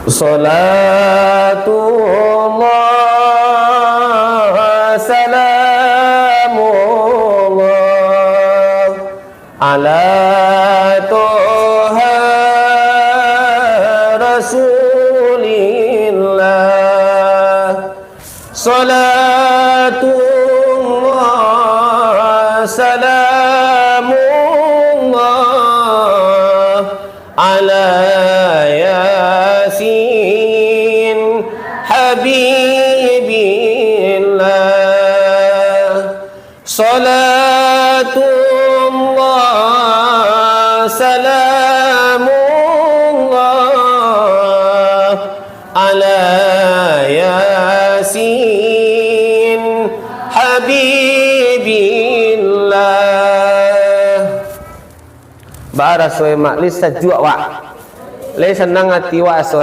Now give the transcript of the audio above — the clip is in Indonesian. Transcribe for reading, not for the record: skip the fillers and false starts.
Salatullah salamullah ala toha rasulillah. Salatullah salamullah ala yasin habibillah. Salatullah salamullah ala yasin habibillah. Bara soe mak lisa jua wa le senang hati wa